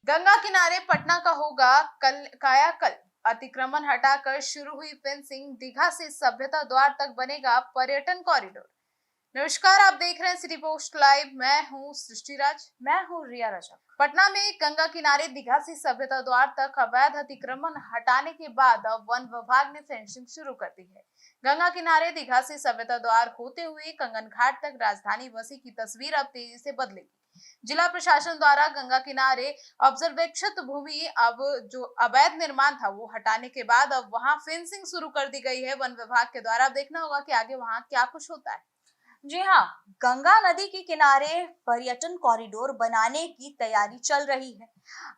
गंगा किनारे पटना का होगा कायाकल्प। अतिक्रमण हटाकर शुरू हुई फेंसिंग, दीघा से सभ्यता द्वार तक बनेगा पर्यटन कॉरिडोर। नमस्कार, आप देख रहे हैं सिटी पोस्ट लाइव। मैं हूं सृष्टिराज। मैं हूँ रिया रजक। पटना में गंगा किनारे दीघा से सभ्यता द्वार तक अवैध अतिक्रमण हटाने के बाद अब वन विभाग ने फेंसिंग शुरू कर दी है। गंगा किनारे दीघा से सभ्यता द्वार होते हुए कंगन घाट तक राजधानी बसी की तस्वीर अब तेजी से बदलेगी। जिला प्रशासन द्वारा गंगा किनारे ऑब्जर्वेक्षित भूमि अब जो अवैध निर्माण था वो हटाने के बाद अब वहां फेंसिंग शुरू कर दी गई है वन विभाग के द्वारा। अब देखना होगा कि आगे वहां क्या कुछ होता है। जी हाँ, गंगा नदी के किनारे पर्यटन कॉरिडोर बनाने की तैयारी चल रही है।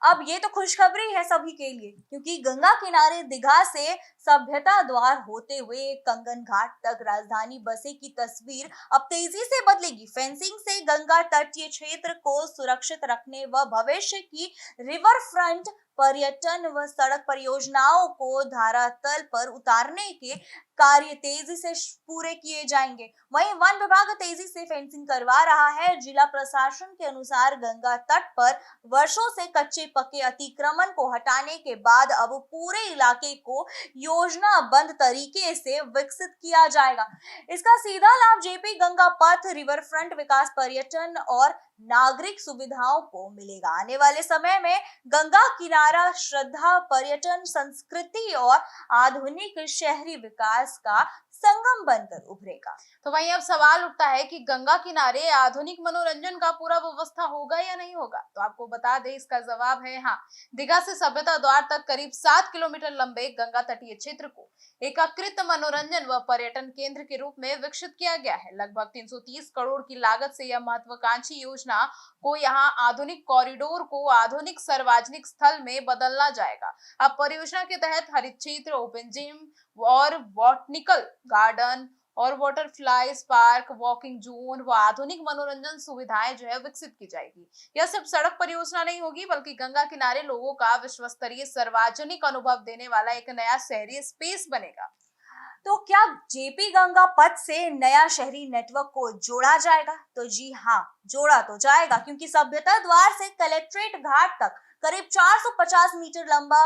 अब ये तो खुशखबरी है सभी के लिए, क्योंकि गंगा किनारे दीघा से सभ्यता द्वार होते हुए कंगन घाट तक राजधानी बसे की तस्वीर अब तेजी से बदलेगी। फेंसिंग से गंगा तटीय क्षेत्र को सुरक्षित रखने व भविष्य की रिवर फ्रंट पर्यटन व सड़क परियोजनाओं को धरातल पर उतारने के कार्य तेजी से पूरे किए जाएंगे। वहीं वन विभाग तेजी से फेंसिंग करवा रहा है। जिला प्रशासन के अनुसार गंगा तट पर वर्षों से कच्चे पक्के अतिक्रमण को हटाने के बाद अब पूरे इलाके को योजनाबद्ध तरीके से विकसित किया जाएगा। इसका सीधा लाभ जेपी गंगा पथ, रिवर फ्रंट विकास, पर्यटन और नागरिक सुविधाओं को मिलेगा। आने वाले समय में गंगा किनारा श्रद्धा, पर्यटन, संस्कृति और आधुनिक शहरी विकास का संगम बनकर उभरेगा। तो वहीं अब सवाल उठता है कि गंगा किनारे आधुनिक मनोरंजन का पूरा व्यवस्था होगा या नहीं होगा। तो आपको बता दें, इसका जवाब है हाँ। दीघा से सभ्यता द्वार तक करीब 7 किलोमीटर लंबे गंगा तटीय क्षेत्र को एकीकृत मनोरंजन व पर्यटन केंद्र के रूप में विकसित किया गया है। लगभग 330 करोड़ की लागत से यह महत्वाकांक्षी योजना को यहाँ आधुनिक कॉरिडोर को आधुनिक सार्वजनिक स्थल में बदलना जाएगा। अब परियोजना के तहत हरित क्षेत्र, ओपन जिम और बॉटनिकल गार्डन और वाटरफ्लाइज पार्क, वॉकिंग जोन व आधुनिक मनोरंजन सुविधाएं जो है विकसित की जाएगी। यह सिर्फ सड़क परियोजना नहीं होगी, बल्कि गंगा किनारे लोगों का विश्व स्तरीय सार्वजनिक अनुभव देने वाला एक नया शहरी स्पेस बनेगा। तो क्या जेपी गंगा पथ से नया शहरी नेटवर्क को जोड़ा जाएगा? तो जी हाँ, जोड़ा तो जाएगा, क्योंकि सभ्यता द्वार से कलेक्ट्रेट घाट तक करीब 450 मीटर लंबा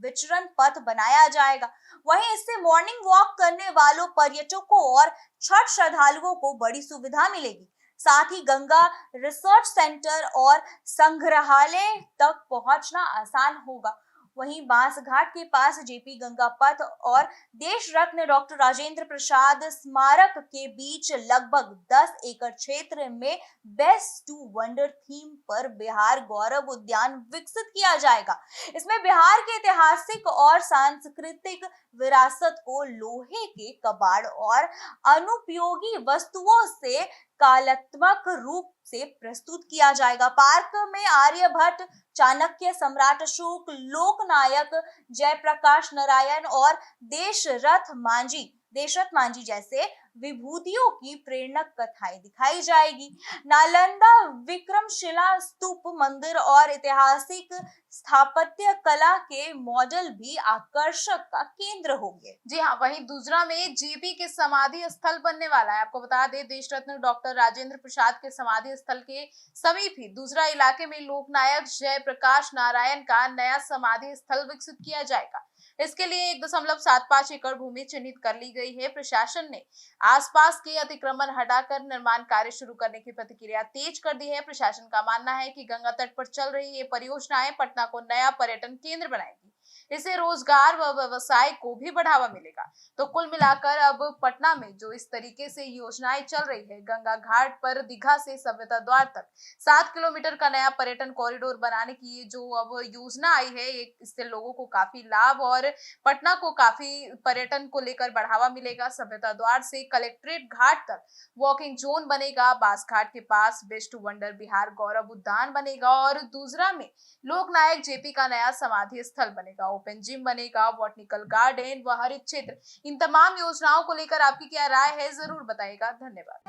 विचरण पथ बनाया जाएगा। वहीं इससे मॉर्निंग वॉक करने वालों, पर्यटकों और छठ श्रद्धालुओं को बड़ी सुविधा मिलेगी। साथ ही गंगा रिसर्च सेंटर और संग्रहालय तक पहुंचना आसान होगा। वहीं बांस घाट के पास जेपी गंगा पथ और देश रत्न डॉक्टर राजेंद्र प्रसाद स्मारक के बीच लगभग 10 एकड़ क्षेत्र में बेस्ट टू वंडर थीम पर बिहार गौरव उद्यान विकसित किया जाएगा। इसमें बिहार के ऐतिहासिक और सांस्कृतिक विरासत को लोहे के कबाड़ और अनुपयोगी वस्तुओं से कलात्मक रूप से प्रस्तुत किया जाएगा। पार्क में आर्यभट्ट, चाणक्य, सम्राट अशोक, लोकनायक जयप्रकाश नारायण और देशरथ मांझी जैसे विभूतियों की प्रेरक कथाएं दिखाई जाएगी। नालंदा विक्रमशिला स्तूप मंदिर और ऐतिहासिक स्थापत्य कला के मॉडल भी आकर्षक का केंद्र होंगे। जी हाँ, वहीं दूसरा में जेपी के समाधि स्थल बनने वाला है। आपको बता दें, देश रत्न डॉक्टर राजेंद्र प्रसाद के समाधि स्थल के समीप ही दूसरा इलाके में लोकनायक जयप्रकाश नारायण का नया समाधि स्थल विकसित किया जाएगा। इसके लिए 1.75 एकड़ भूमि चिन्हित कर ली गई है। प्रशासन ने आसपास के अतिक्रमण हटाकर निर्माण कार्य शुरू करने की प्रतिक्रिया तेज कर दी है। प्रशासन का मानना है कि गंगा तट पर चल रही ये परियोजनाएं पटना को नया पर्यटन केंद्र बनाएगी। इससे रोजगार व व्यवसाय को भी बढ़ावा मिलेगा। तो कुल मिलाकर अब पटना में जो इस तरीके से योजनाएं चल रही है, गंगा घाट पर दीघा से सभ्यता द्वार तक 7 किलोमीटर का नया पर्यटन कॉरिडोर बनाने की ये जो अब योजना आई है, इससे लोगों को काफी लाभ और पटना को काफी पर्यटन को लेकर बढ़ावा मिलेगा। सभ्यता द्वार से कलेक्ट्रेट घाट तक वॉकिंग जोन बनेगा। बास घाट के पास बेस्ट वंडर बिहार गौरव उद्यान बनेगा और दूसरा में लोकनायक जेपी का नया समाधि स्थल बनेगा, ओपन जिम बनेगा, बॉटनिकल गार्डन व हरित क्षेत्र। इन तमाम योजनाओं को लेकर आपकी क्या राय है, जरूर बताइएगा। धन्यवाद।